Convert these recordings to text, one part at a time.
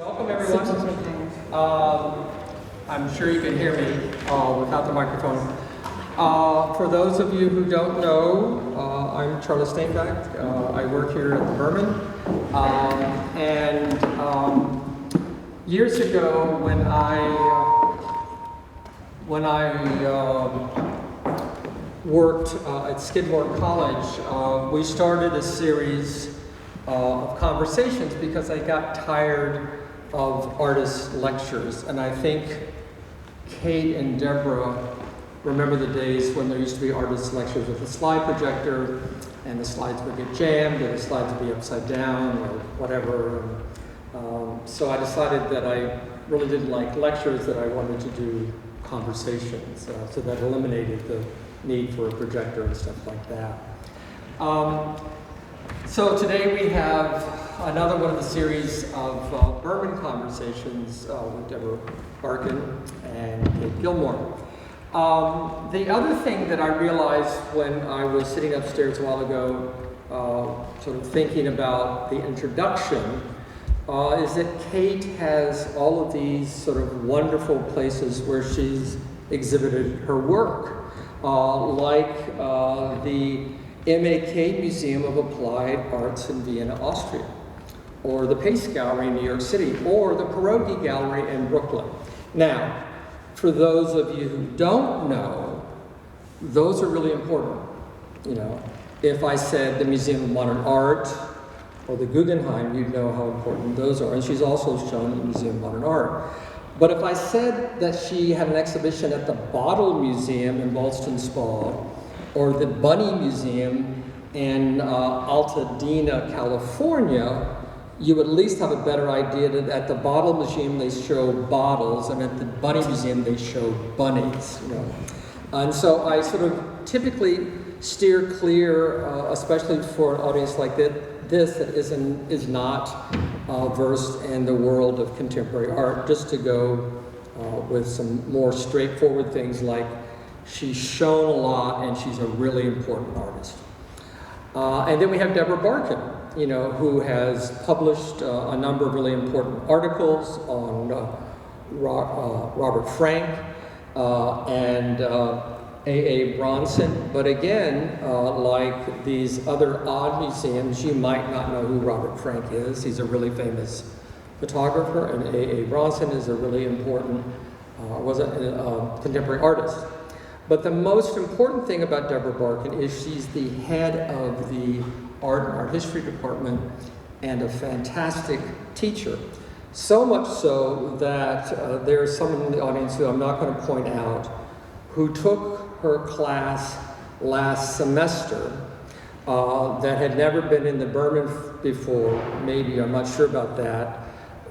Welcome, everyone. I'm sure you can hear me without the microphone. For those of you who don't know, I'm Charles Steinbeck. I work here at the Berman. Years ago, when I worked at Skidmore College, we started a series of conversations because I got tired of artist lectures. And I think Kate and Deborah remember the days when there used to be artist lectures with a slide projector, and the slides would get jammed, and the slides would be upside down, or whatever. So I decided that I really didn't like lectures, that I wanted to do conversations. So that eliminated the need for a projector and stuff like that. So today we have another one of the series of Berman Conversations with Deborah Barkun and Kate Gilmore. The other thing that I realized when I was sitting upstairs a while ago, sort of thinking about the introduction, is that Kate has all of these sort of wonderful places where she's exhibited her work, like the MAK Museum of Applied Arts in Vienna, Austria, or the Pace Gallery in New York City, or the Pierogi Gallery in Brooklyn. Now, for those of you who don't know, those are really important. You know, if I said the Museum of Modern Art or the Guggenheim, you'd know how important those are. And she's also shown in the Museum of Modern Art. But if I said that she had an exhibition at the Bottle Museum in Ballston Spa, or the Bunny Museum in Altadena, California, you would at least have a better idea that at the Bottle Museum they show bottles, and at the Bunny Museum they show bunnies. You know? And so I sort of typically steer clear, especially for an audience like this that is not versed in the world of contemporary art, just to go with some more straightforward things like she's shown a lot and she's a really important artist. And then we have Deborah Barkun, you know, who has published a number of really important articles on Robert Frank and A.A. Bronson. But again, like these other odd museums, you might not know who Robert Frank is. He's a really famous photographer, and A.A. Bronson is a really important, contemporary artist. But the most important thing about Deborah Barkun is she's the head of the art and art history department and a fantastic teacher. So much so that there's someone in the audience who I'm not going to point out who took her class last semester that had never been in the Berman before, maybe, I'm not sure about that,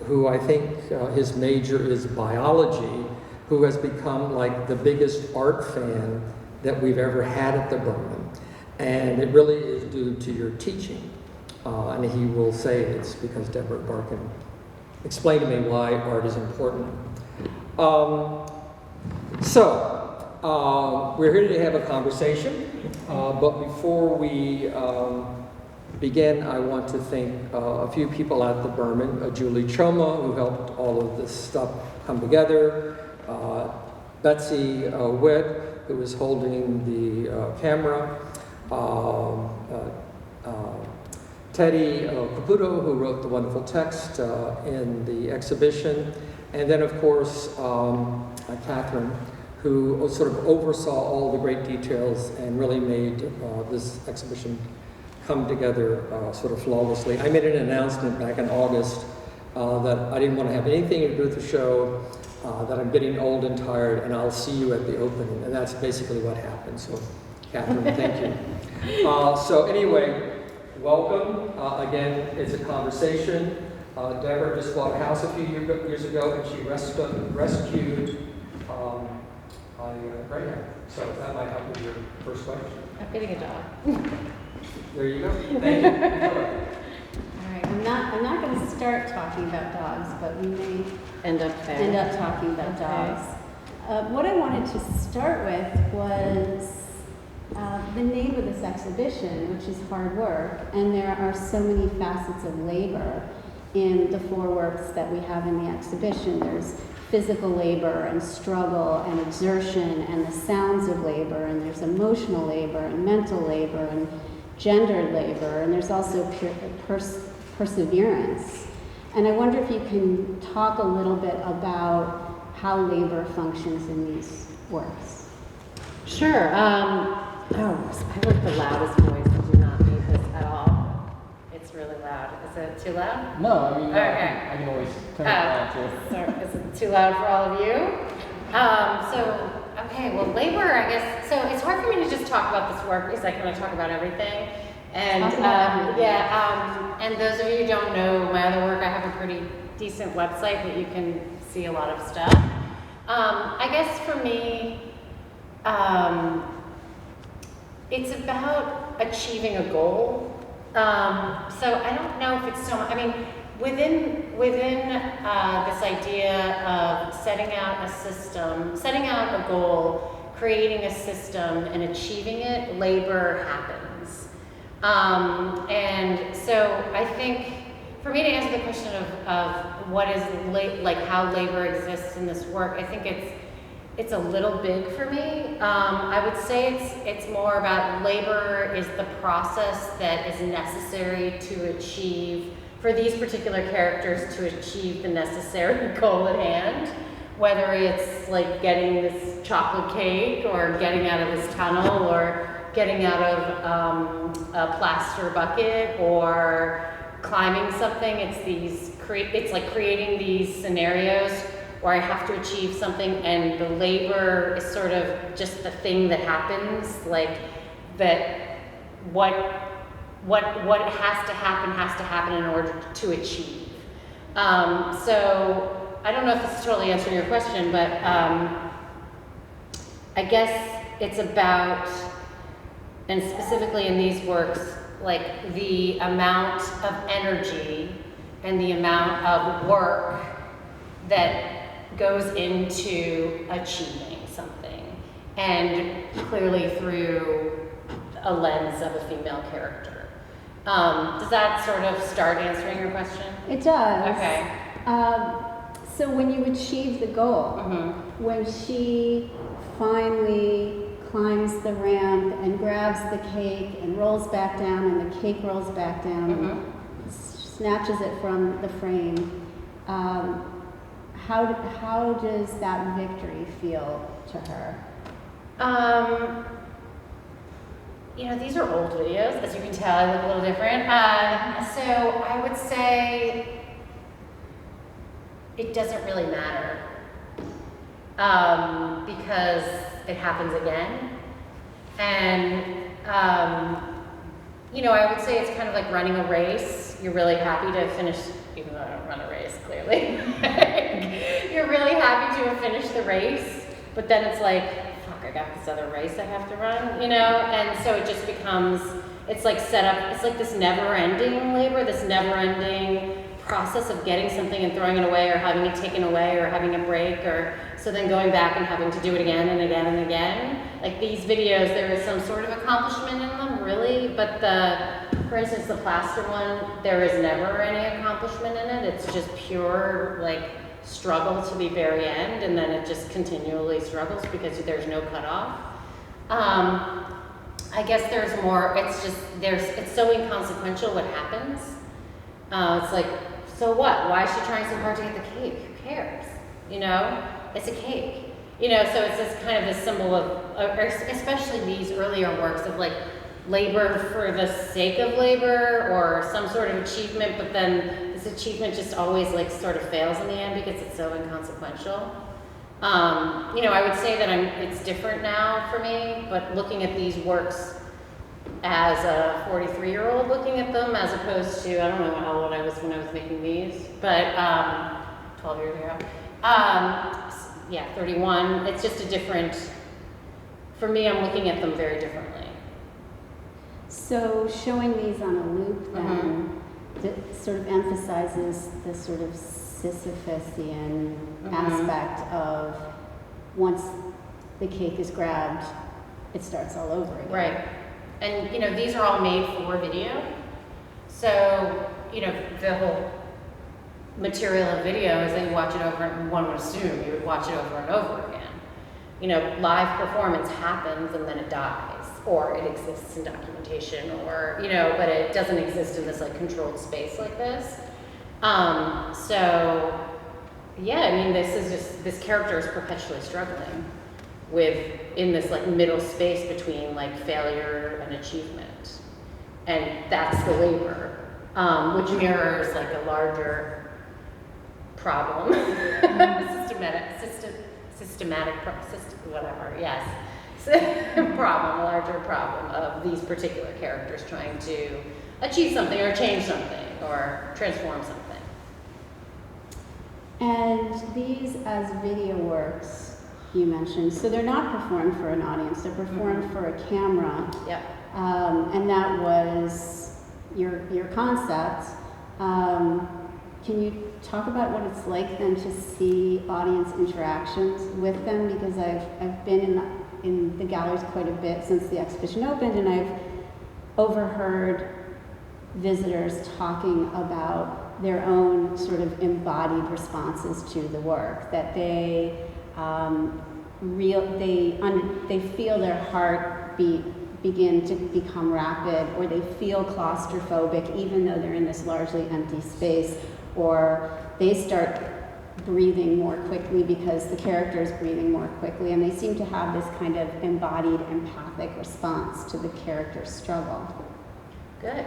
who I think his major is biology, who has become like the biggest art fan that we've ever had at the Berman. And it really is due to your teaching. And he will say it's because Deborah Barkun explained to me why art is important. We're here to have a conversation, but before we begin, I want to thank a few people at the Berman, Julie Choma, who helped all of this stuff come together, Betsy Witt, who is holding the camera, Teddy Caputo, who wrote the wonderful text in the exhibition, and then of course Catherine, who sort of oversaw all the great details and really made this exhibition come together sort of flawlessly. I made an announcement back in August that I didn't want to have anything to do with the show, that I'm getting old and tired, and I'll see you at the opening. And that's basically what happened. So, Catherine, thank you. So anyway, welcome. Again, it's a conversation. Deborah just bought a house a few years ago, and she rescued a greyhound. So that might help with your first question. I'm getting a dog. There you go. Thank you. All right, I'm not going to start talking about dogs, but we may end up talking about dogs. What I wanted to start with was the name of this exhibition, which is hard work, and there are so many facets of labor. in the 4 works that we have in the exhibition. There's physical labor and struggle and exertion and the sounds of labor, and there's emotional labor and mental labor and gendered labor, and there's also perseverance. And I wonder if you can talk a little bit about how labor functions in these works. Sure. I have like the loudest voice. I do not need this at all. It's really loud. Is it too loud? No, I mean, Okay. I can always turn it down too. So is it too loud for all of you? Okay, well, labor, I guess, so it's hard for me to just talk about this work because I can talk about everything. And and those of you who don't know my other work, I have a pretty decent website that you can see a lot of stuff. I guess for me, it's about achieving a goal. So I don't know if it's so much, I mean, within this idea of setting out a system, setting out a goal, creating a system, and achieving it, labor happens. And so I think, for me to answer the question of what is like how labor exists in this work, I think it's a little big for me. I would say it's more about labor is the process that is necessary to achieve, for these particular characters to achieve the necessary goal at hand, whether it's like getting this chocolate cake or getting out of this tunnel or getting out of a plaster bucket or climbing something. It's like creating these scenarios where I have to achieve something, and the labor is sort of just the thing that happens, like that what has to happen in order to achieve. So I don't know if this is totally answering your question, but I guess it's about, and specifically in these works, like the amount of energy and the amount of work that goes into achieving something, and clearly through a lens of a female character. Does that sort of start answering your question? It does. Okay. So when you achieve the goal, when she finally climbs the ramp and grabs the cake and rolls back down, and the cake rolls back down, and snatches it from the frame, how does that victory feel to her? These are old videos, as you can tell. I look a little different. So I would say it doesn't really matter because it happens again. And I would say it's kind of like running a race. You're really happy to finish, even though I don't run a race, clearly. You're really happy to have finished the race, but then it's like, fuck, I got this other race I have to run, And so it just becomes, it's like set up, it's like this never-ending labor, this never-ending process of getting something and throwing it away or having it taken away or having a break, or so then going back and having to do it again and again and again. Like these videos, there is some sort of accomplishment in them, really, but for instance, the plaster one, there is never any accomplishment in it. It's just pure, like, struggle to the very end, and then it just continually struggles because there's no cutoff. I guess there's more, it's so inconsequential what happens. It's like, so what? Why is she trying so hard to get the cake? Who cares? It's a cake. So it's this kind of this symbol of, especially these earlier works of like labor for the sake of labor or some sort of achievement, but then this achievement just always like sort of fails in the end because it's so inconsequential. I would say that it's different now for me, but looking at these works as a 43-year-old looking at them, as opposed to, I don't know how old I was when I was making these, but 12 years ago. 31. It's just a different, for me, I'm looking at them very differently. So showing these on a loop then sort of emphasizes the sort of Sisyphusian aspect of once the cake is grabbed, it starts all over again. Right. And, these are all made for video. So, the whole material of video is that you watch it over, and one would assume you would watch it over and over again. You know, live performance happens and then it dies, or it exists in documentation, or, you know, but it doesn't exist in this like controlled space like this. So yeah, I mean, this character is perpetually struggling in this like middle space between like failure and achievement. And that's the labor, which mirrors like a larger problem, a larger problem of these particular characters trying to achieve something or change something or transform something. And these as video works, you mentioned, so they're not performed for an audience, they're performed for a camera. Yep. And that was your concept. Can you talk about what it's like then to see audience interactions with them? Because I've been in the galleries quite a bit since the exhibition opened, and I've overheard visitors talking about their own sort of embodied responses to the work, that they feel their heartbeat begin to become rapid, or they feel claustrophobic even though they're in this largely empty space, or they start breathing more quickly because the character is breathing more quickly, and they seem to have this kind of embodied empathic response to the character's struggle. Good.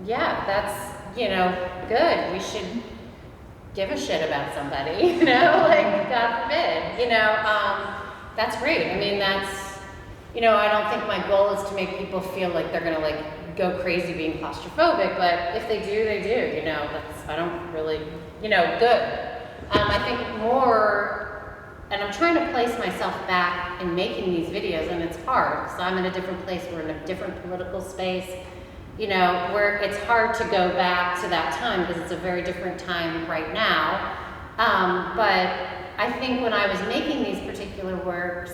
Yeah, that's, you know, good. We should give a shit about somebody, you know, like, God forbid, you know, that's great. I mean, that's, you know, I don't think my goal is to make people feel like they're gonna like go crazy being claustrophobic, but if they do, they do, you know, I don't really, you know, good. I think more, and I'm trying to place myself back in making these videos, and it's hard, because I'm in a different place, we're in a different political space, you know, where it's hard to go back to that time, because it's a very different time right now. But I think when I was making these particular works,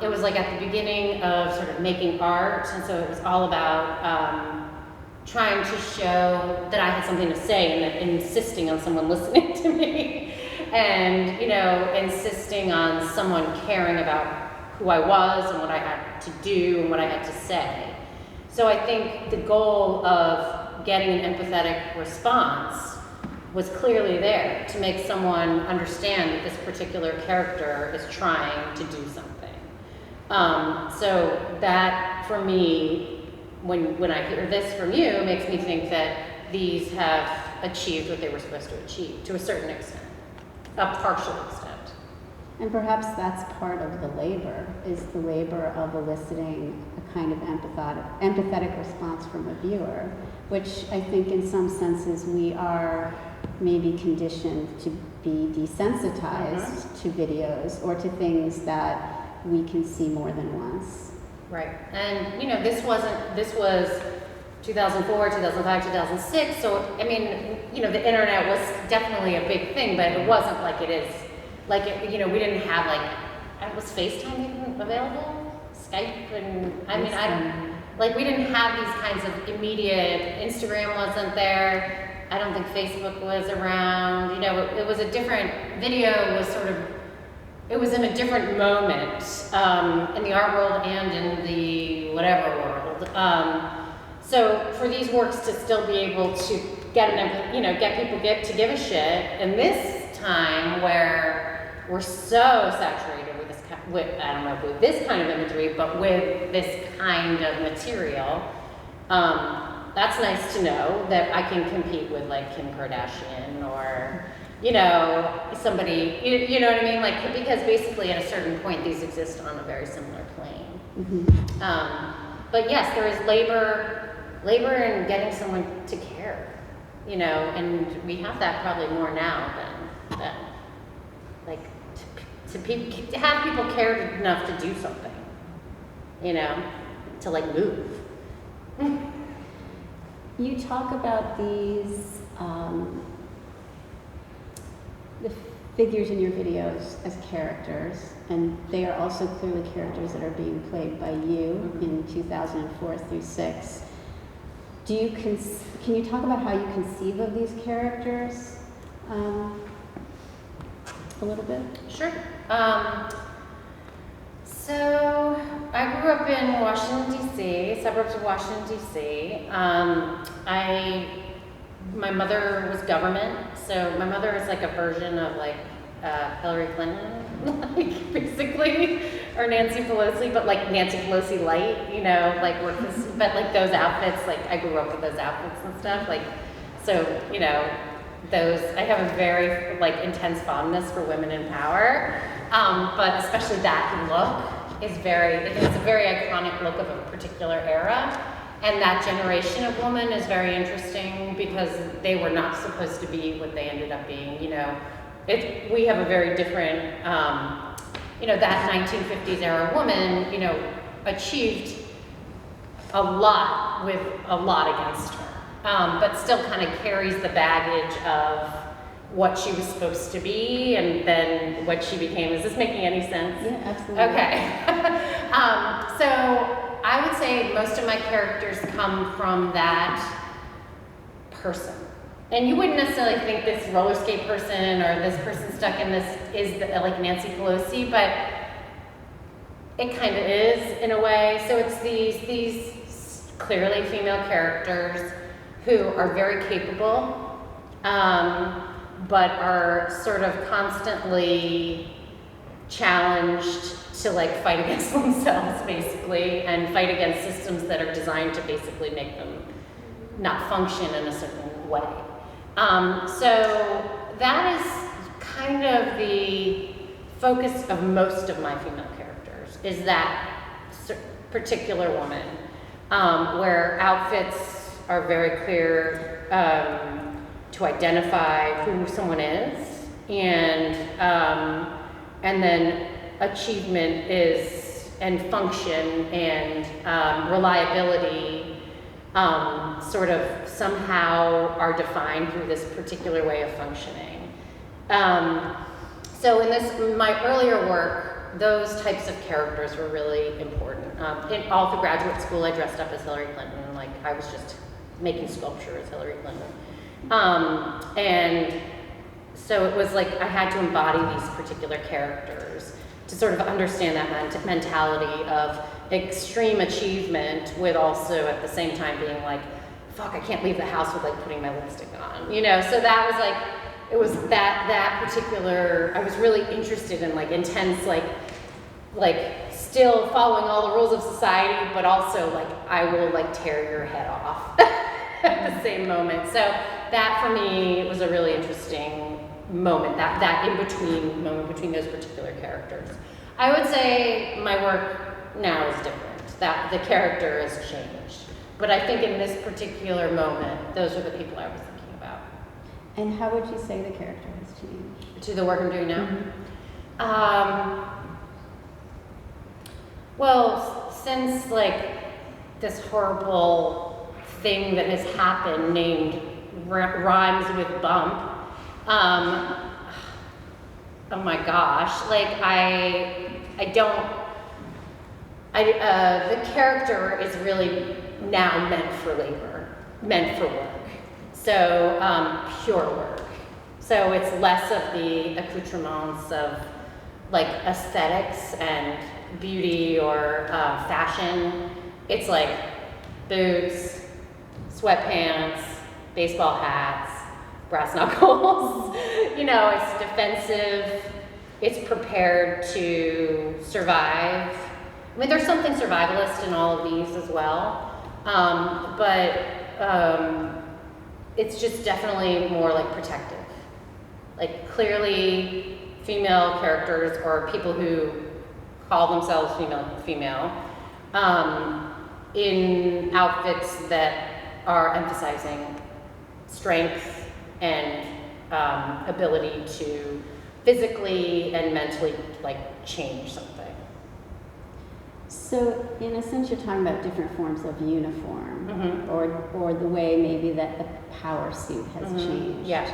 it was like at the beginning of sort of making art, and so it was all about trying to show that I had something to say and insisting on someone listening to me, and, you know, insisting on someone caring about who I was and what I had to do and what I had to say. So I think the goal of getting an empathetic response was clearly there, to make someone understand that this particular character is trying to do something. So that, for me, when I hear this from you, it makes me think that these have achieved what they were supposed to achieve, to a certain extent, a partial extent. And perhaps that's part of the labor, is the labor of eliciting a kind of empathetic response from a viewer, which I think in some senses we are maybe conditioned to be desensitized to videos or to things that we can see more than once. Right, and you know, this was 2004, 2005, 2006, so I mean, you know, the internet was definitely a big thing, but it wasn't like it is, like, you know, we didn't have like, was FaceTime even available? Skype, and I mean, we didn't have these kinds of immediate, Instagram wasn't there, I don't think Facebook was around, you know, it was a different, video was sort of, it was in a different moment in the art world and in the whatever world. So for these works to still be able to get people to give a shit in this time where we're so saturated with this, I don't know if with this kind of imagery, but with this kind of material, that's nice to know that I can compete with like Kim Kardashian or, you know, somebody, you know what I mean? Like, because basically at a certain point these exist on a very similar plane. Mm-hmm. But yes, there is labor in getting someone to care, you know, and we have that probably more now than like to have people care enough to do something, you know, to like move. You talk about these the figures in your videos as characters, and they are also clearly characters that are being played by you in 2004 through 6. can you talk about how you conceive of these characters a little bit? Sure. So I grew up in Washington, D.C., suburbs of Washington, D.C. My mother was government, so my mother is like a version of like Hillary Clinton, like basically, or Nancy Pelosi, but like Nancy Pelosi light, you know, like but like those outfits, like I grew up with those outfits and stuff, like, so, you know, I have a very like intense fondness for women in power, but especially that look is it's a very iconic look of a particular era. And that generation of woman is very interesting because they were not supposed to be what they ended up being, you know. We have a very different, you know, that 1950s era woman, you know, achieved a lot with a lot against her, but still kind of carries the baggage of what she was supposed to be and then what she became. Is this making any sense? Yeah, absolutely. Okay. So I would say most of my characters come from that person. And you wouldn't necessarily think this roller skate person or this person stuck in this is like Nancy Pelosi, but it kind of is in a way. So it's these clearly female characters who are very capable, but are sort of constantly challenged to like fight against themselves basically and fight against systems that are designed to basically make them not function in a certain way. So that is kind of the focus of most of my female characters, is that particular woman, where outfits are very clear to identify who someone is, and then achievement is, and function and reliability sort of somehow are defined through this particular way of functioning. So in my earlier work, those types of characters were really important. All through graduate school, I dressed up as Hillary Clinton, like I was just making sculpture as Hillary Clinton. And so it was like I had to embody these particular characters to sort of understand that mentality of extreme achievement with also at the same time being like, fuck, I can't leave the house with like putting my lipstick on, you know? So that was like, it was that particular, I was really interested in like intense, like still following all the rules of society, but also like, I will like tear your head off at the same moment. So that for me was a really interesting moment, that in-between moment between those particular characters. I would say my work now is different, that the character has changed. But I think in this particular moment, those are the people I was thinking about. And how would you say the character has changed? To the work I'm doing now? Mm-hmm. Well, since like this horrible thing that has happened named rhymes with bump, oh my gosh, like the character is really now meant for labor, meant for work. So pure work. So it's less of the accoutrements of like aesthetics and beauty or fashion. It's like boots, sweatpants, baseball hats, brass knuckles. You know, it's defensive, it's prepared to survive. I mean, there's something survivalist in all of these as well, but it's just definitely more like protective. Like clearly female characters or people who call themselves female in outfits that are emphasizing strength and ability to physically and mentally like change something. So in a sense, you're talking about different forms of uniform, Mm-hmm. or the way maybe that the power suit has Mm-hmm. changed, Yeah.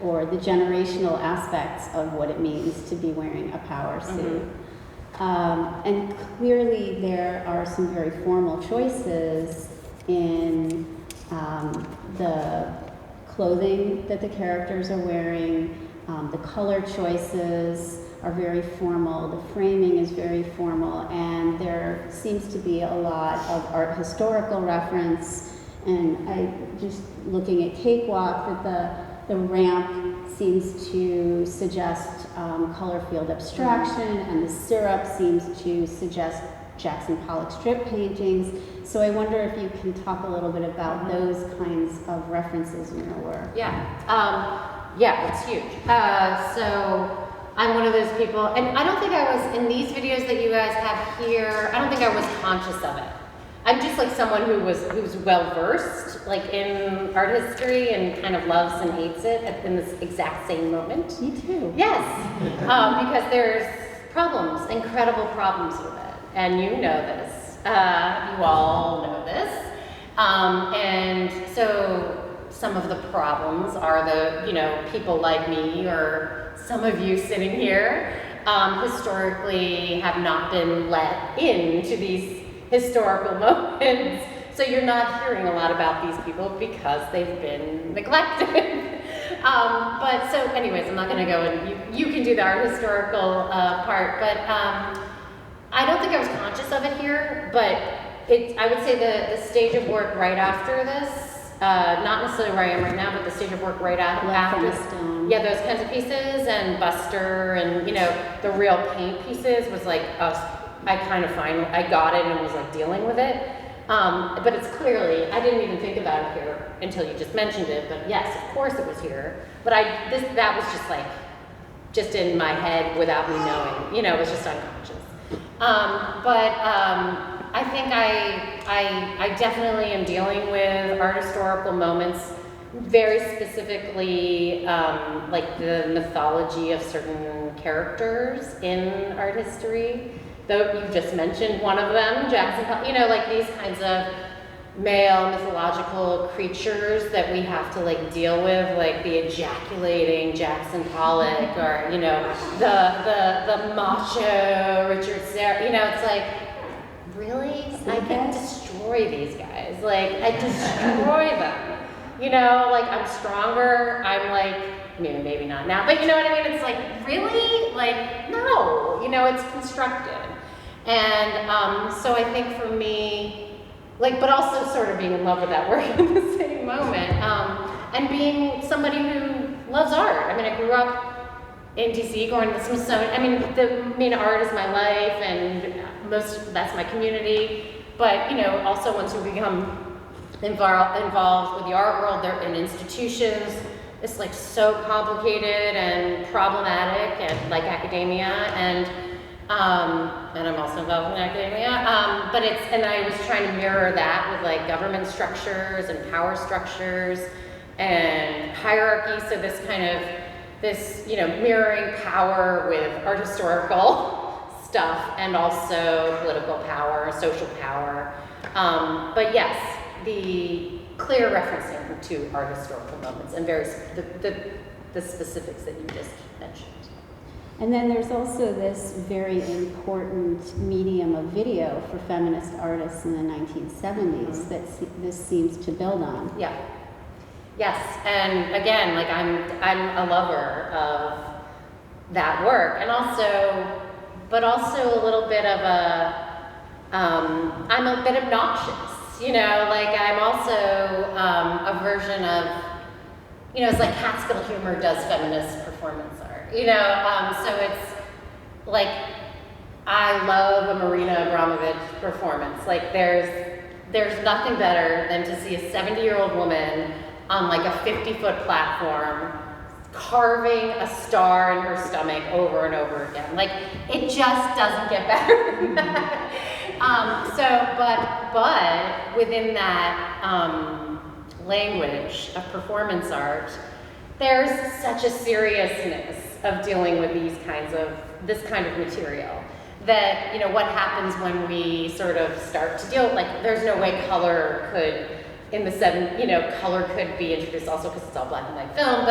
or the generational aspects of what it means to be wearing a power suit. And clearly there are some very formal choices in clothing that the characters are wearing. The color choices are very formal, the framing is very formal, and there seems to be a lot of art historical reference. And I just looking at Cakewalk, that the ramp seems to suggest color field abstraction, and the syrup seems to suggest Jackson Pollock strip paintings. So I wonder if you can talk a little bit about those kinds of references in your work. Yeah, it's huge. So I'm one of those people, and I don't think I was, in these videos that you guys have here, I don't think I was conscious of it. I'm just like someone who's well-versed, like in art history, and kind of loves and hates it in this exact same moment. Me too. Yes, because there's problems, incredible problems with it, and you know this. You all know this. And so some of the problems are people like me, or some of you sitting here, historically have not been let into these historical moments. So you're not hearing a lot about these people because they've been neglected. But so anyways, I'm not gonna go and you can do the art historical part, but I don't think I was conscious of it here, but I would say the stage of work right after this, not necessarily where I am right now, but the stage of work right after, yeah, those kinds of pieces, and Buster, and the real paint pieces was like I got it and was like dealing with it. But it's clearly, I didn't even think about it here until you just mentioned it, but yes, of course it was here. But that was just in my head without me knowing, it was just unconscious. I think I definitely am dealing with art historical moments, very specifically like the mythology of certain characters in art history. Though you just mentioned one of them, Jackson, like these kinds of male mythological creatures that we have to like deal with, like the ejaculating Jackson Pollock, or the macho Richard Serra. It's like, really? I can destroy these guys. Like, I destroy them. Like I'm stronger. I'm like, maybe not now, but you know what I mean? It's like, really? Like, no. It's constructed. And so I think for me, but also sort of being in love with that work in the same moment, and being somebody who loves art. I grew up in DC, going to the Smithsonian. Art is my life, and that's my community. But also once you become involved with the art world, they're in institutions. It's like so complicated and problematic, and like academia, and I'm also involved in academia, and I was trying to mirror that with like government structures and power structures and hierarchy. So this mirroring power with art historical stuff, and also political power, social power. But yes, the clear referencing to art historical moments and the specifics that you just mentioned. And then there's also this very important medium of video for feminist artists in the 1970s that this seems to build on. Yeah. Yes, and again, like I'm a lover of that work, and but also a little bit of I'm a bit obnoxious, like I'm also a version of, it's like Catskill Humor does feminist performance art. So it's like, I love a Marina Abramovich performance. Like there's nothing better than to see a 70-year-old woman on like a 50-foot platform carving a star in her stomach over and over again. Like, it just doesn't get better than that. But within that language of performance art, there's such a seriousness of dealing with this kind of material that, what happens when we sort of start to deal, like, there's no way color could, color could be introduced also because it's all black and white film,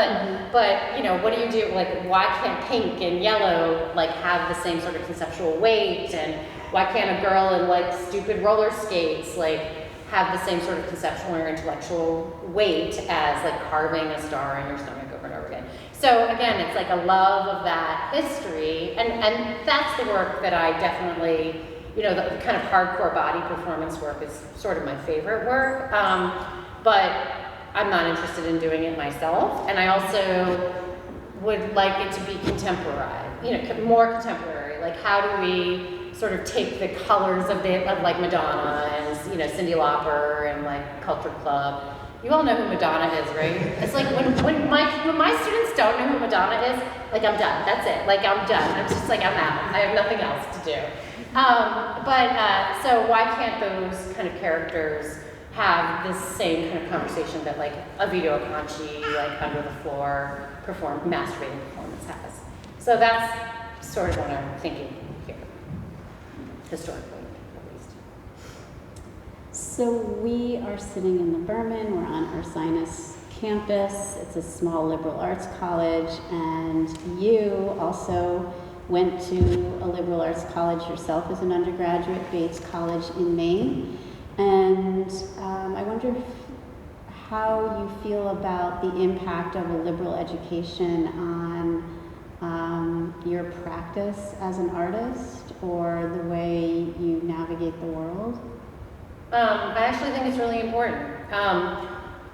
but what do you do, like, why can't pink and yellow, like, have the same sort of conceptual weight, and why can't a girl in, like, stupid roller skates, like, have the same sort of conceptual or intellectual weight as like carving a star in your stomach over and over again. So again, it's like a love of that history, and that's the work that I definitely, you know, the kind of hardcore body performance work is sort of my favorite work, but I'm not interested in doing it myself, and I also would like it to be contemporary, you know, more contemporary. Like, how do we sort of take the colors of like Madonna and, you know, Cyndi Lauper and like Culture Club. You all know who Madonna is, right? It's like when my students don't know who Madonna is, like, I'm done. That's it. Like, I'm done. I'm just like, I'm out. I have nothing else to do. So why can't those kind of characters have this same kind of conversation that like a Vito Acconci, like Under the Floor masturbating performance has? So that's sort of what I'm thinking here, historically, at least. So we are sitting in the Berman, we're on Ursinus campus. It's a small liberal arts college, and you also went to a liberal arts college yourself as an undergraduate, Bates College in Maine. And I wonder how you feel about the impact of a liberal education on your practice as an artist or the way you navigate the world. I actually think it's really important.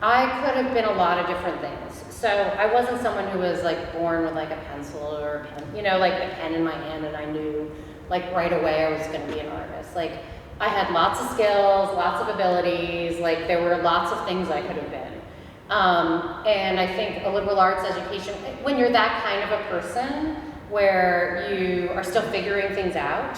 I could have been a lot of different things. So I wasn't someone who was like born with like a pencil or a pen, you know, like a pen in my hand, and I knew like right away I was going to be an artist. Like, I had lots of skills, lots of abilities, like there were lots of things I could have been. And I think a liberal arts education, when you're that kind of a person where you are still figuring things out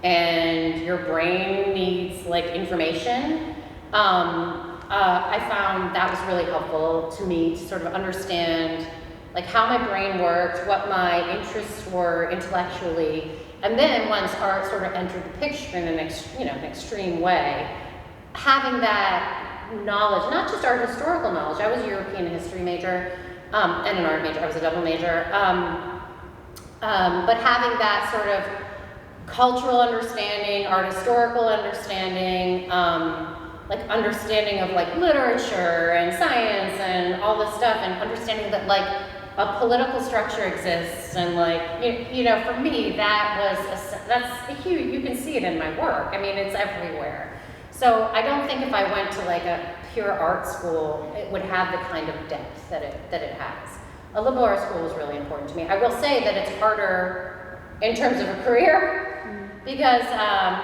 and your brain needs like information, I found that was really helpful to me to sort of understand like how my brain worked, what my interests were intellectually, and then once art sort of entered the picture in an extreme way, having that knowledge, not just art historical knowledge. I was a European history major and an art major. I was a double major, but having that sort of cultural understanding, art historical understanding, like understanding of like literature and science and all this stuff, and understanding that like a political structure exists, and like, you know, for me, that's a huge, you can see it in my work. I mean, it's everywhere. So I don't think if I went to like a pure art school, it would have the kind of depth that it has. A liberal arts school is really important to me. I will say that it's harder in terms of a career, because,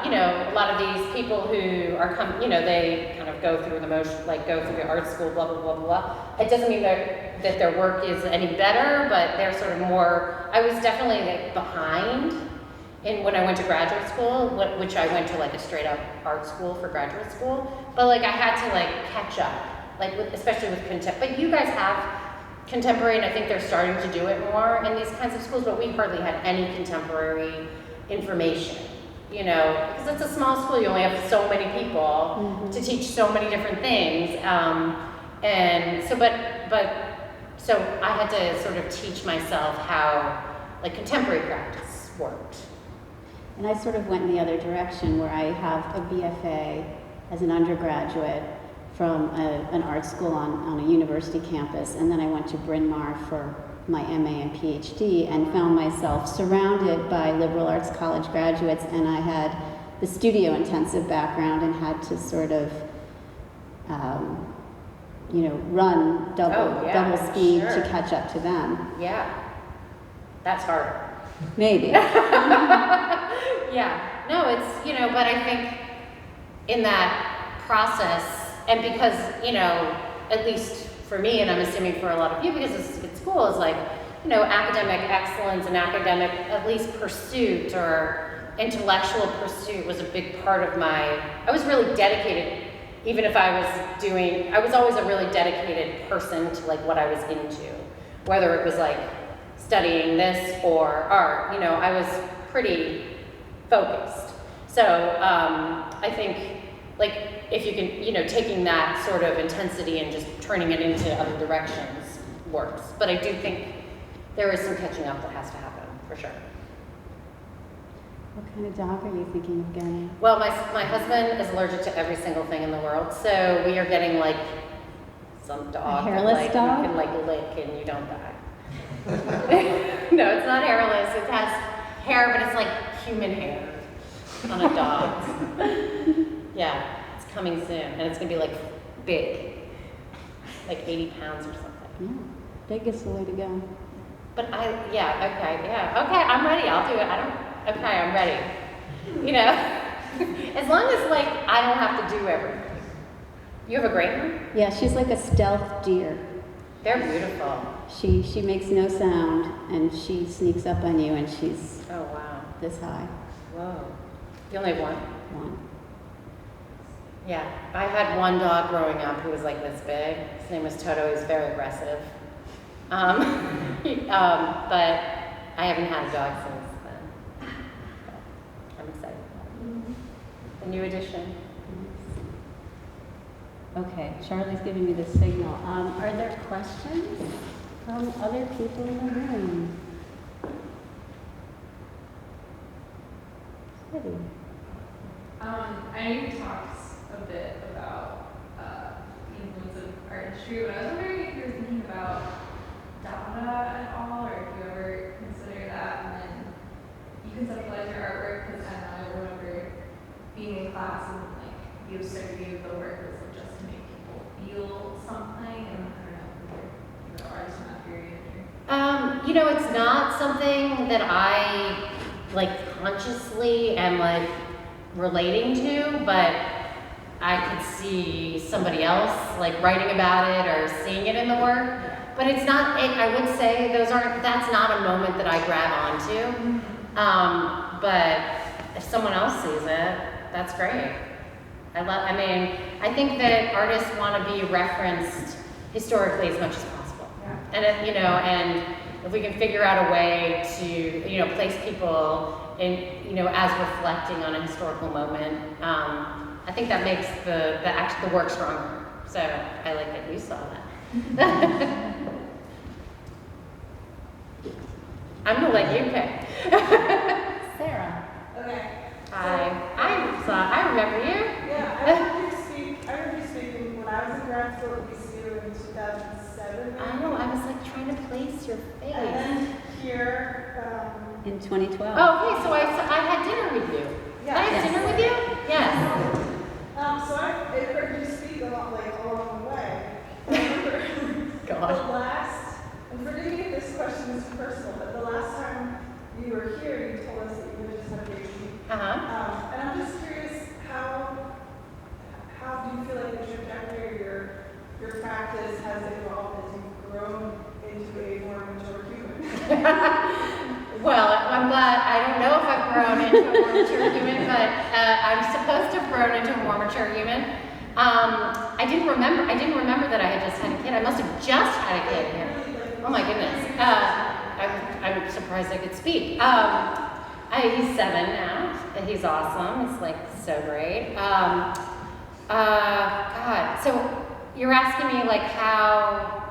you know, a lot of these people who are they kind of go through the motion, like go through the art school, blah, blah, blah, blah, blah. It doesn't mean that their work is any better, but they're sort of more, I was definitely like behind when I went to graduate school, which I went to like a straight up art school for graduate school, but like I had to like catch up, like especially with contemporary, but you guys have contemporary, and I think they're starting to do it more in these kinds of schools, but we hardly had any contemporary information, you know, because it's a small school, you only have so many people to teach so many different things, and so, so I had to sort of teach myself how like contemporary practice worked. And I sort of went in the other direction, where I have a BFA as an undergraduate from an art school on a university campus, and then I went to Bryn Mawr for my MA and PhD, and found myself surrounded by liberal arts college graduates, and I had the studio intensive background and had to sort of run double speed to catch up to them. Yeah, that's hard. Maybe. Yeah, no, it's, you know, but I think in that process, and because, you know, at least for me, and I'm assuming for a lot of you, because it's school, is like, you know, academic excellence and academic, at least pursuit or intellectual pursuit was a big part of I was really dedicated, even if I was always a really dedicated person to like what I was into, whether it was like studying this or art, you know, I was pretty focused. So I think like if you can, you know, taking that sort of intensity and just turning it into other directions works. But I do think there is some catching up that has to happen, for sure. What kind of dog are you thinking of getting? Well, my husband is allergic to every single thing in the world, so we are getting like some dog that hairless like dog? you can like lick and you don't die. No, it's not hairless. It has hair, but it's like human hair on a dog. Yeah, it's coming soon, and it's gonna be like big, like 80 pounds or something. Yeah, big is the way to go. But okay, I'm ready. I'll do it. I'm ready. You know, as long as like I don't have to do everything. You have a great one? Yeah, she's like a stealth deer. They're beautiful. She makes no sound, and she sneaks up on you, and she's Oh wow. this high. Whoa. You only have one? One. Yeah. I had one dog growing up who was like this big. His name was Toto. He was very aggressive. But I haven't had a dog since then. But I'm excited about it. The new addition. Okay, Charlie's giving me the signal. Are there questions from other people in the room? Ready? I know you talked a bit about the influence of art history, but I was wondering if you were thinking about Dada at all, or if you ever consider that when you conceptualize your artwork, because I remember being in class and like the absurdity of the work was like, just to make people feel something, and I don't know if you're artists in that period. You know, it's not something that I like consciously am like relating to, but I could see somebody else like writing about it or seeing it in the work. But it's not, I would say that's not a moment that I grab onto. But if someone else sees it, that's great. I think that artists want to be referenced historically as much as possible. Yeah. And and if we can figure out a way to, place people in, as reflecting on a historical moment, I think that makes the work stronger. So I like that you saw that. I'm gonna let you pick. Sarah. Okay. I remember you. Yeah, I heard you speaking when I was in grad school at BCU in 2007. I know, I was like trying to place your face. And then here, In 2012. Oh, okay, so I had dinner with you. Did I have Yes. dinner with you? Yes. so I heard you speak a lot along the way. I remember God. and forgive me if this question is personal, but the last time you were here, you told us that you had just had a baby. And I'm just curious, how do you feel like the trajectory of your practice has evolved as you've grown into a more mature human? Well, I'm glad. I don't know if I've grown into a more mature human, but I'm supposed to have grown into a more mature human. I didn't remember that I had just had a kid. I must have just had a kid here. Oh my goodness. I'm surprised I could speak. He's 7 now. He's awesome. It's like so great. God. So you're asking me like how.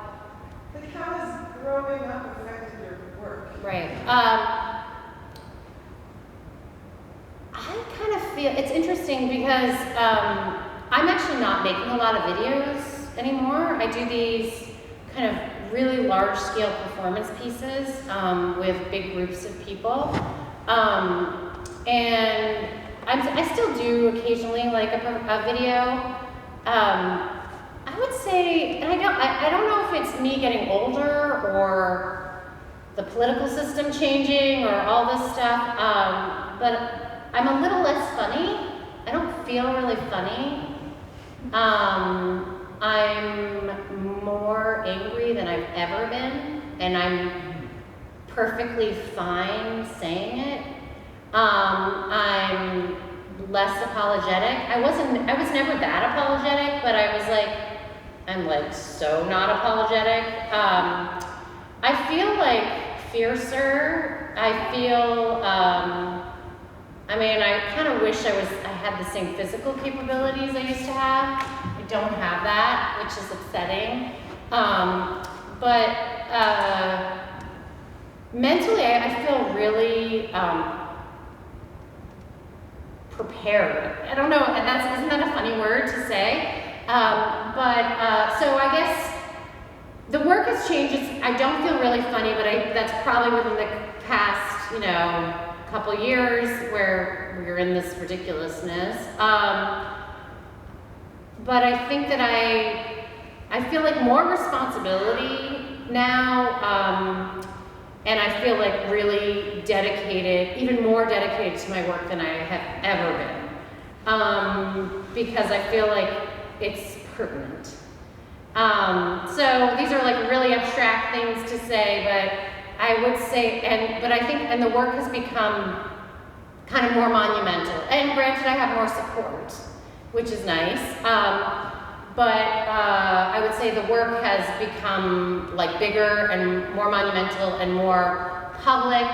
Like how has growing up affected your work? Right. I kind of feel it's interesting because I'm actually not making a lot of videos anymore. I do these kind of really large-scale performance pieces with big groups of people, and I still do occasionally like a video. I would say, and I don't know if it's me getting older or the political system changing or all this stuff, but I'm a little less funny. I don't feel really funny. I'm more angry than I've ever been, and I'm perfectly fine saying it. I'm less apologetic. I was never that apologetic, but I was like, I'm like so not apologetic. I feel like fiercer. I feel, I kind of wish I had the same physical capabilities I used to have. I don't have that, which is upsetting. But mentally, I feel really prepared. I don't know, and isn't that a funny word to say? So I guess the work has changed. I don't feel really funny, but that's probably within the past, couple years where we're in this ridiculousness. But I think that I feel like more responsibility now, and I feel like really dedicated, even more dedicated to my work than I have ever been, because I feel like it's pertinent. So these are like really abstract things to say, but I would say, but I think, and the work has become kind of more monumental. And granted, I have more support, which is nice. But I would say the work has become like bigger and more monumental and more public.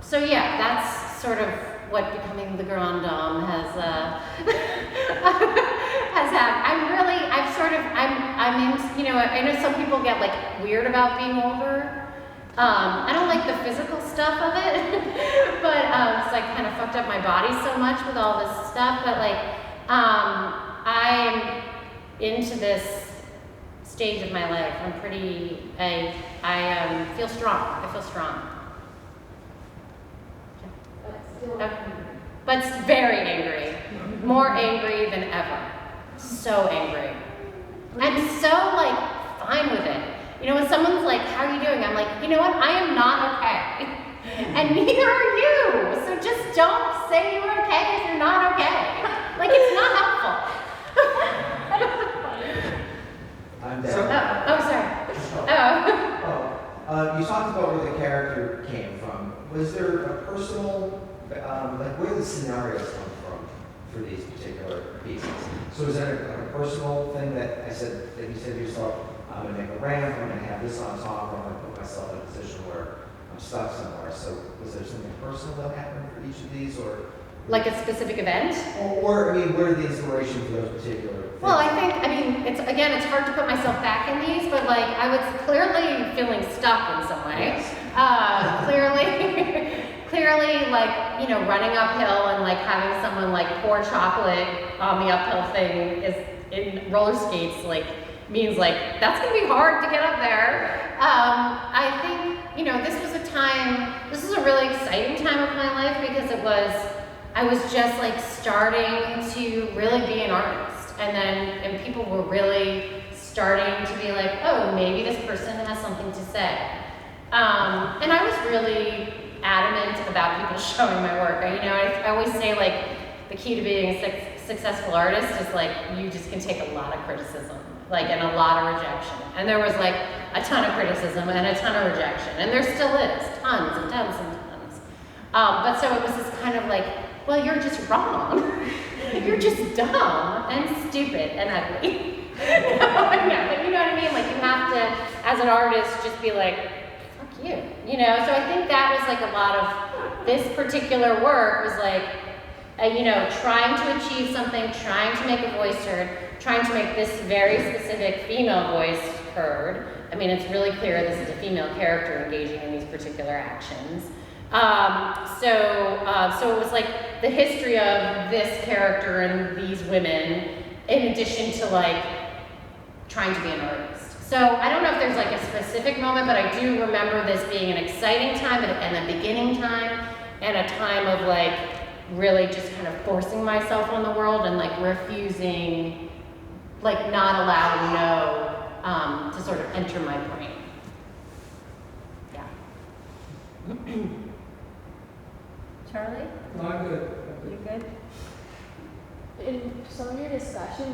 So yeah, that's sort of what becoming the Grande Dame has has happened. I'm in, I know some people get like weird about being older. I don't like the physical stuff of it, but so I kind of fucked up my body so much with all this stuff, but like, I'm into this stage of my life. I'm pretty, I feel strong. I feel strong. But it's very angry. More angry than ever. So angry. I'm so like fine with it. When someone's like, how are you doing? I'm like, you know what? I am not okay. And neither are you. So just don't say you're okay if you're not okay. Like, it's not helpful. I'm Deborah. Sorry. You talked about where the character came from. Was there a personal, where the scenarios come from for these particular pieces? So is that a personal thing that you said to yourself, I'm going to make a ramp, I'm going to have this on top, I'm going to put myself in a position where I'm stuck somewhere. So was there something personal that happened for each of these, or? Like a specific event? Or where the inspiration for those particular things? Well, it's hard to put myself back in these, but like, I was clearly feeling stuck in some way. Yes. Clearly, like, running uphill and like having someone like pour chocolate on the uphill thing is in roller skates, like, means like, that's gonna be hard to get up there. I think, this is a really exciting time of my life because I was just like starting to really be an artist. And people were really starting to be like, oh, maybe this person has something to say. And I was really adamant about people showing my work. I always say like, the key to being a successful artist is like, you just can take a lot of criticism, like, and a lot of rejection. And there was like a ton of criticism and a ton of rejection. And there still is, tons and tons and tons. But so it was this kind of like, well, you're just wrong. You're just dumb and stupid and ugly. But you know what I mean? Like, you have to, as an artist, just be like, fuck you. So I think that was like a lot of this particular work was like, trying to achieve something, trying to make a voice heard, trying to make this very specific female voice heard. It's really clear this is a female character engaging in these particular actions. So it was like the history of this character and these women, in addition to like trying to be an artist. So I don't know if there's like a specific moment, but I do remember this being an exciting time and a beginning time and a time of like really just kind of forcing myself on the world and like refusing, like not allowing no to sort of enter my brain. Yeah. Charlie? No, I'm good. You good? In some of your discussion,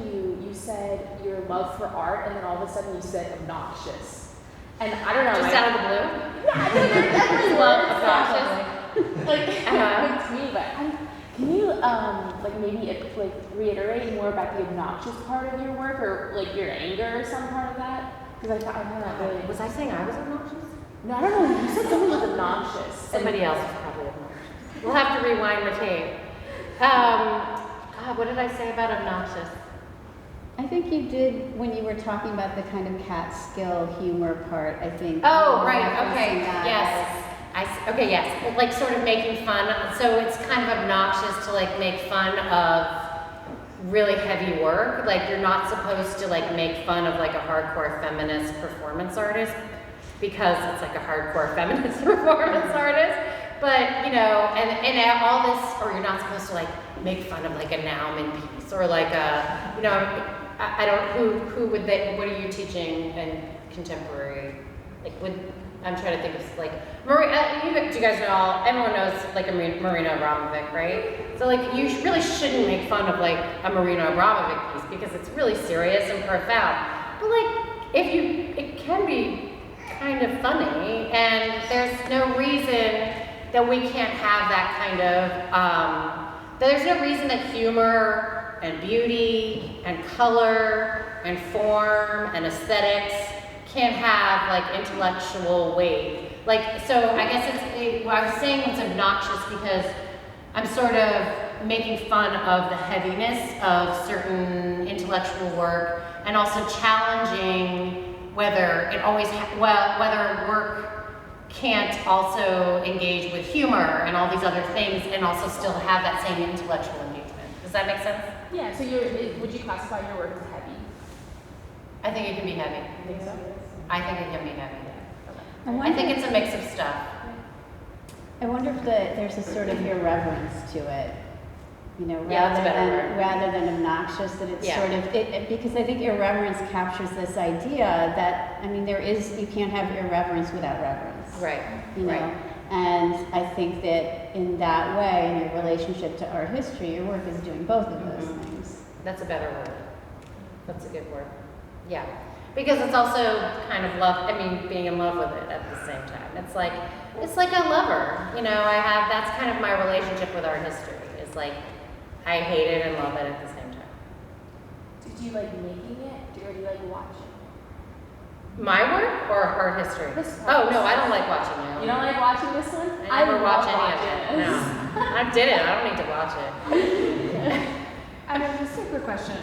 you said your love for art, and then all of a sudden you said obnoxious. And I don't know. Just out of the blue? Yeah, I mean, there's definitely Love words obnoxious. Like, to me, but can you maybe reiterate more about the obnoxious part of your work, or like your anger or some part of that? Because I found that really. Was I saying I was obnoxious? No, I don't know. You said something was obnoxious. Somebody else is probably obnoxious. We'll have to rewind the tape. What did I say about obnoxious? I think you did when you were talking about the kind of Catskill humor part, I think. Oh, you were right, referencing okay, that yes. Okay, yes, like sort of making fun. So it's kind of obnoxious to like make fun of really heavy work. Like you're not supposed to like make fun of like a hardcore feminist performance artist because it's like a hardcore feminist performance artist. But you know, and all this, or you're not supposed to like make fun of like a Nauman piece or like a, you know, I don't, who would they, what are you teaching in contemporary? Like I'm trying to think of like, do you guys know, everyone knows like a Marina Abramovic, right? So like you really shouldn't make fun of like a Marina Abramovic piece because it's really serious and profound. But like, it can be kind of funny, and there's no reason that we can't have that kind of, there's no reason that humor and beauty and color and form and aesthetics can't have like intellectual weight. Like, so I guess I was saying it's obnoxious because I'm sort of making fun of the heaviness of certain intellectual work and also challenging whether it always, whether work can't also engage with humor and all these other things and also still have that same intellectual engagement. Does that make sense? Yeah, so would you classify your work as heavy? I think it can be heavy. You think so? I think it can be heavy. I I think it's a mix of stuff. I wonder if there's a sort of irreverence to it, you know, Yeah, that's a better word. rather than obnoxious, that it's Yeah. sort of, because I think irreverence captures this idea that, I mean, you can't have irreverence without reverence. Right, You know? right. And I think that in that way, in your relationship to art history, your work is doing both of those Mhm. things. That's a better word. That's a good word. Yeah. Because it's also kind of being in love with it at the same time. It's like a lover. You know, that's kind of my relationship with art history. It's like, I hate it and love it at the same time. Did you like making it, or do you like watching? My work or art history? This one. Oh, no, I don't like watching my own. You don't like watching this one? I never watch love any of it. watching this. No. I did it. I don't need to watch it. I have just a quick question.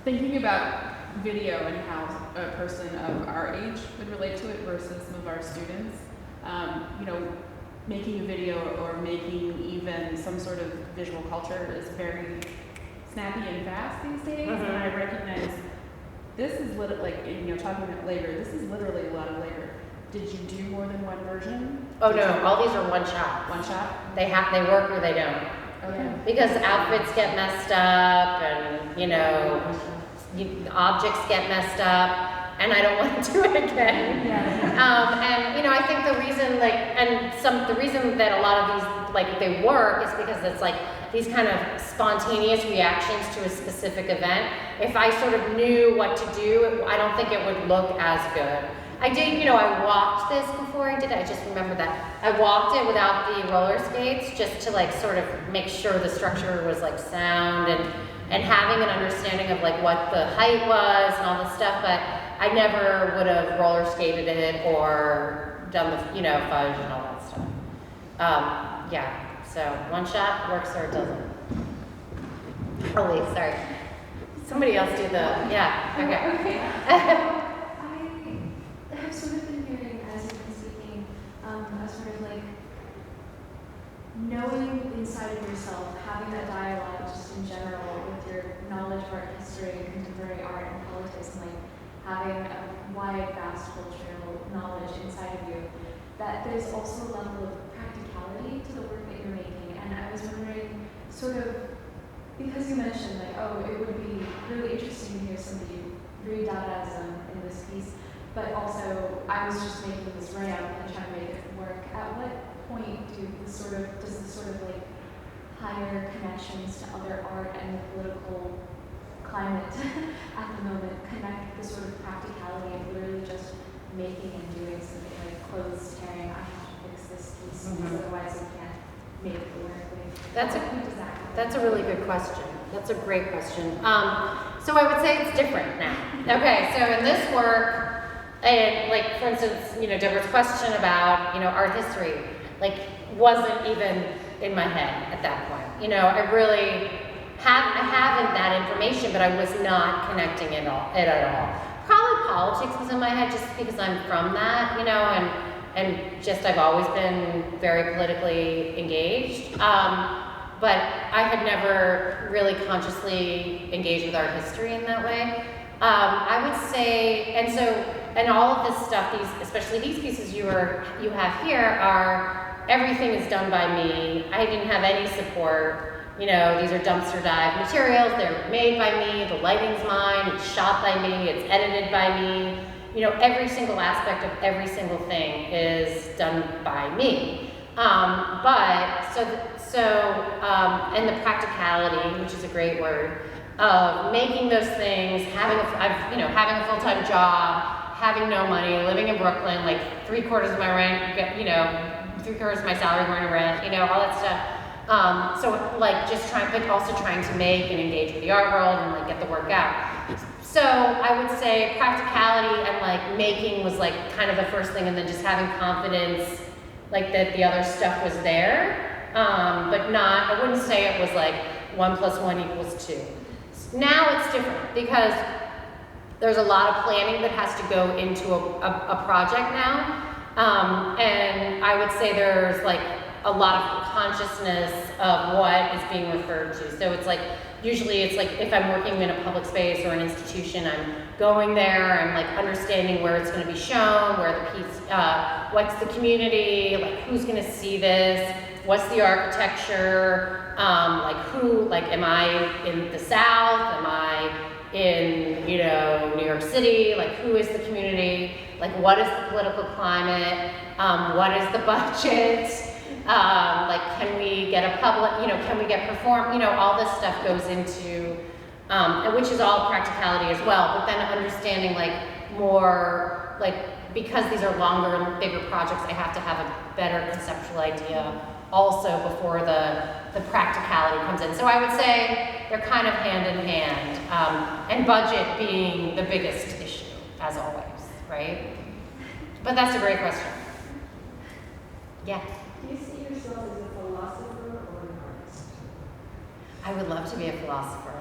Thinking about video and how a person of our age would relate to it versus some of our students, you know, making a video or making even some sort of visual culture is very snappy and fast these days, and I recognize this is like, you know, talking about labor, this is literally a lot of labor. Did you do more than one version? Oh, no. All these are one shot. One shot? They work or they don't. Okay. Because outfits get messed up and, you know, objects get messed up, and I don't want to do it again. And, you know, I think the reason, the reason that a lot of these, like, they work is because it's like these kind of spontaneous reactions to a specific event. If I sort of knew what to do, I don't think it would look as good. I did, you know, I walked this before I did it. I just remember that. I walked it without the roller skates just to like sort of make sure the structure was like sound and having an understanding of like what the height was and all this stuff, but I never would have roller skated it or done the, you know, fudge and all that stuff. Yeah, so one shot works or it doesn't. Oh wait, sorry. Somebody else do the, yeah, okay. I have sort of been hearing, as you've been speaking, a sort of like knowing inside of yourself, having that dialogue just in general with your knowledge of art history, contemporary art, and politics, and like having a wide, vast cultural knowledge inside of you, that there's also a level of practicality to the work that you're making. And I was wondering, sort of, because you mentioned like, oh, it would be really interesting to hear somebody read Dadaism in this piece, but also I was just making this ramp and trying to make it work. At what point does this sort of like higher connections to other art and the political climate at the moment connect the sort of practicality of literally just making and doing something like clothes tearing, I have to fix this piece because otherwise I can't make it work. That's a really good question. That's a great question. So I would say it's different now. Okay, so in this work, and like for instance, you know, Deborah's question about, you know, art history, like wasn't even in my head at that point. You know, I have that information, but I was not connecting it at all. Probably politics was in my head just because I'm from that, you know, and and just I've always been very politically engaged. But I had never really consciously engaged with art history in that way. I would say, and all of this stuff, especially these pieces you have here are, everything is done by me. I didn't have any support. You know, these are dumpster dive materials, they're made by me, the lighting's mine, it's shot by me, it's edited by me. You know, every single aspect of every single thing is done by me. And the practicality, which is a great word, of making those things, having a full-time job, having no money, living in Brooklyn, like 3/4 of my rent, 3/4 of my salary going to rent, all that stuff. So like but also trying to make and engage with the art world and like get the work out. So I would say practicality and like making was like kind of the first thing, and then just having confidence like that the other stuff was there. But I wouldn't say it was like 1 + 1 = 2. Now it's different because there's a lot of planning that has to go into a project now. And I would say there's like a lot of consciousness of what is being referred to. So it's like, usually it's like if I'm working in a public space or an institution, I'm going there, I'm like understanding where it's gonna be shown, where the piece, what's the community, like who's gonna see this, what's the architecture, am I in the South, am I in, New York City, like who is the community, like what is the political climate, what is the budget, can we get a public, can we get perform, all this stuff goes into, which is all practicality as well, but then understanding more, because these are longer and bigger projects, I have to have a better conceptual idea also before the practicality comes in. So I would say they're kind of hand in hand, and budget being the biggest issue, as always, right? But that's a great question. Yeah. Do you see yourself as a philosopher or an artist? I would love to be a philosopher.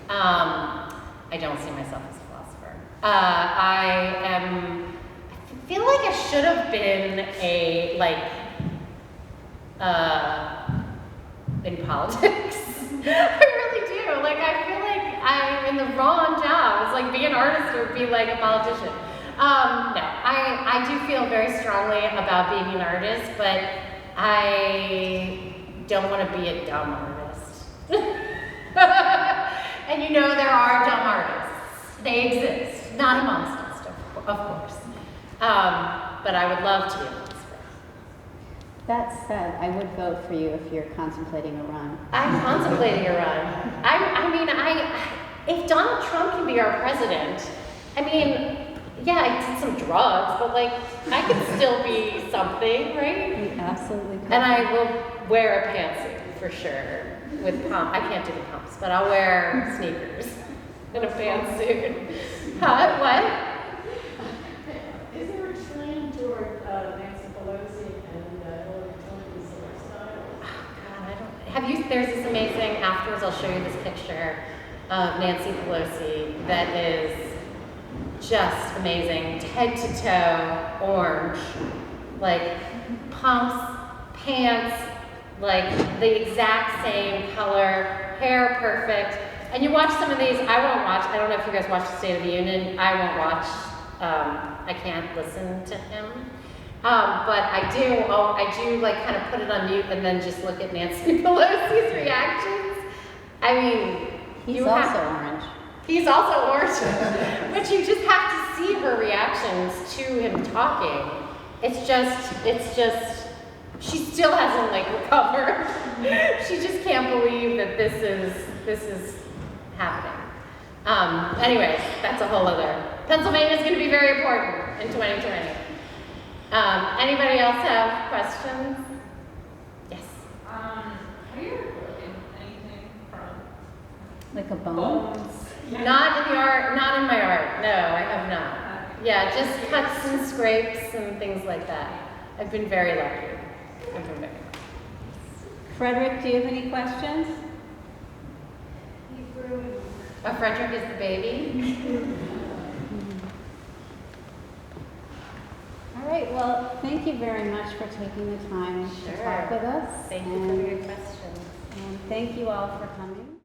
I don't see myself as a philosopher. I feel like I should have been in politics. I really do. I feel like I'm in the wrong job. It's like being an artist or be like a politician. No, I do feel very strongly about being an artist, but I don't want to be a dumb artist. And there are dumb artists. They exist. Not amongst us, of course. But I would love to be a philosopher. That said, I would vote for you if you're contemplating a run. I'm contemplating a run. If Donald Trump can be our president, yeah, I did some drugs, but I could still be something, right? You absolutely could. And I will wear a pantsuit for sure with pump. I can't do the pumps, but I'll wear sneakers and a pantsuit. Huh? What? Is there a trend toward Nancy Pelosi and Hillary Clinton's lifestyle? Oh, God, there's this amazing, afterwards I'll show you this picture of Nancy Pelosi that is just amazing, head to toe, orange, pumps, pants, the exact same color, hair perfect. And you watch some of these, I don't know if you guys watch the State of the Union, I won't watch, I can't listen to him. But I do kind of put it on mute and then just look at Nancy Pelosi's reactions. He's also orange. He's also orange, but you just have to see her reactions to him talking. It's just, she still hasn't recovered. She just can't believe that this is happening. Anyways, that's a whole other. Pennsylvania is going to be very important in 2020. Anybody else have questions? Yes. Have you ever broken anything from Like a bone? bones? Not in my art. No, I have not. Yeah, just cuts and scrapes and things like that. I've been very lucky. Frederick, do you have any questions? Frederick is the baby. All right, well, thank you very much for taking the time to Sure. talk with us. Thank you for your questions. And thank you all for coming.